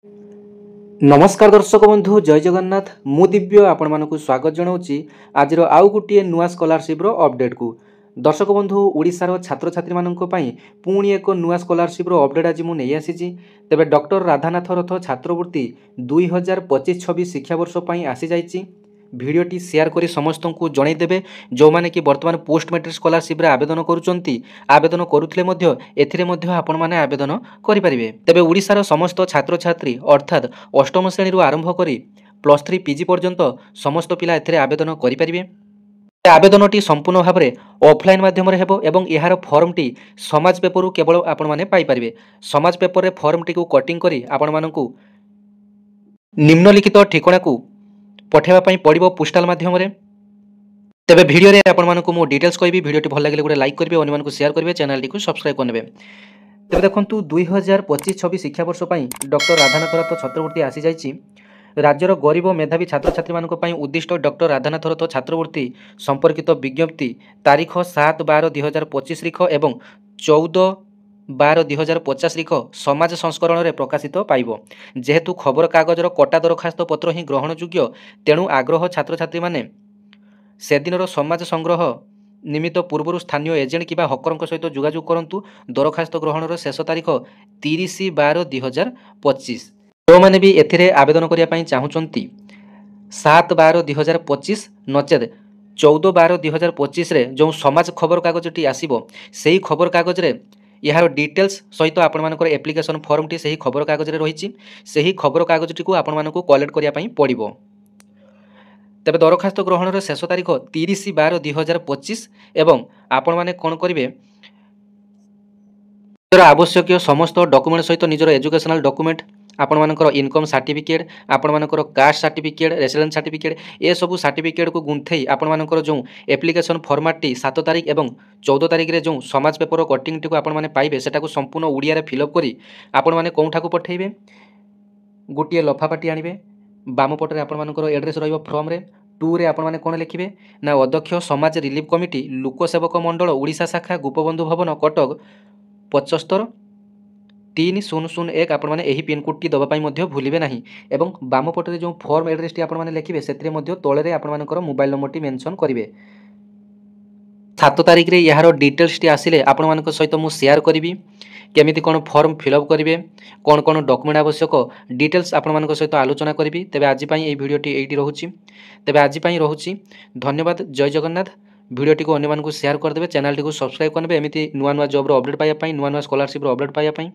नमस्कार दर्शक बंधु जय जगन्नाथ मु दिव्य आपण मानक स्वागत जनाऊँगी आज आउ गोटे नुआ स्कॉलरशिप अपडेट को। दर्शक बंधु ओडिशार छात्र छात्री मानक पई पुणी एक नुआ स्कॉलरशिप अपडेट आज मुझे नहीं आसी। तेबे डॉक्टर राधानाथ रथ छात्रवृत्ति 2025-26 शिक्षावर्ष आसी जाइए। भिडटी शेयर करी समस्त को जनईदेवे जो मैंने कि बर्तमान पोस्ट मैट्रिक स्कॉलरशिप आवेदन करुँच आवेदन करुले आपण मैंने आवेदन करेंगे। तेबे ओडिशार समस्त छात्र छात्री अर्थात अष्टम श्रेणी आरंभ कर +3 पीजी पर्यंत समस्त पिला एथिरे आवेदन करेंगे। आवेदनटी संपूर्ण भाव में ऑफलाइन माध्यम एवं यार फर्मटी समाज पेपर केवल आपण मैंने पाइपर। समाज पेपर रे फर्मटी को कटिंग करी आपण मानकु निम्नलिखित ठिकाना को पठाइबा पड़ो पोस्टाल माध्यम। तेबे वीडियो रे आपण मानकु मो डिटेल्स कहबी। वीडियोटी भल लगे गोटे लाइक करेंगे, अन्य मानकु शेयर करेंगे, चैनल टी को सब्सक्राइब करने। तेबे देखंतु 2025-26 शिक्षावर्ष डॉक्टर राधानाथ रथ छात्रवृत्ति आसी जाइए। राज्यर गरीब मेधावी छात्र छात्री मानक पई उद्दिष्ट डॉक्टर राधानाथ रथ छात्रवृत्ति संपर्कित विज्ञप्ति तारीख 7/12/2025 रिख एवं 14/12/2050 रिख समाज संस्करण में प्रकाशित पाइब। जेहेतु खबर कागजर कटा दरखास्त पत्र ही ग्रहणयोग्य तेणु आग्रह छात्र छात्री माने सेदिनर समाज संग्रह निमित्त पूर्व स्थानीय एजेंट कि हकर सहित जोगाजोग करंतु। दरखास्त ग्रहणर शेष तारीख 30/12/2025। जो मैंने भी एथिरे आवेदन करने चाहूँगी 7/12/2025 नचेत 14/12/2025 रे जो समाज खबर कागजटी आसीबो सेही खबर कागज रे यार डिटेल्स सहित आपण मानकर एप्लिकेशन फॉर्मटी सही खबर कागज रे रहिछि। सही खबर कागजटी को आपण मानकु कलेक्ट करने पड़िबो। तेबे दरखास्त ग्रहणर शेष तारीख 30/12/2025 एवं आपण माने कोन करिवे आवश्यक समस्त डॉक्यूमेंट सहित निजर एजुकेशनल डॉक्यूमेंट आपण मानकर इनकम सर्टिफिकेट आपण मानकर कास्ट सर्टिफिकेट रेसिडेंस सर्टिफिकेट ए सबू सर्टिफिकेट को गुंथई आपण मानकर जो एप्लिकेशन फॉर्मेटटी 7 तारीख एवं 14 तारीख रे जो समाज पेपर कटिंग टी को आपण माने पाइबे सेटा को संपूर्ण ओडिया रे फिलअप करी आपण माने कोठा को पठेइबे। गोटे लफापाटी आनिबे बाम पटरे आपण मानकर एड्रेस रहिबो फॉर्म रे 2 रे आपण माने कोन लिखिबे ना अध्यक्ष समाज रिलीफ कमिटी लोकसेवक मंडल ओडिशा शाखा गोपबंधु भवन कटक 75-3001 आपण माने एही पिन कोड टी दबापाई मध्य भूलिबे नाही। एवं बाम पटरे जो फॉर्म एड्रेस टी आपण माने लिखिबे सेतरे मध्य तळे आपण मानकर मोबाइल नंबर टी मेंशन करिवे। 7 तारीख रे यार डिटेल्स टी आसिले आपण मानक सहित मु शेयर करिवि केमिति कोन फॉर्म फिलअप करिवे कोन कोन डॉक्यूमेंट आवश्यक डिटेल्स आपण मानक सहित आलोचना करिवि। तेबे आज पई ए वीडियोटी एइटी रहूची। तेबे आज पई रहूची धन्यवाद। जय जगन्नाथ। वीडियोटी को अन्य मानक शेयर कर देबे, चैनल टी को सब्सक्राइब करबे एमिति नुआ नुआ जॉब रो अपडेट पाइबा पई नुआ नुआ स्कॉलरशिप रो अपडेट पाइबा पई।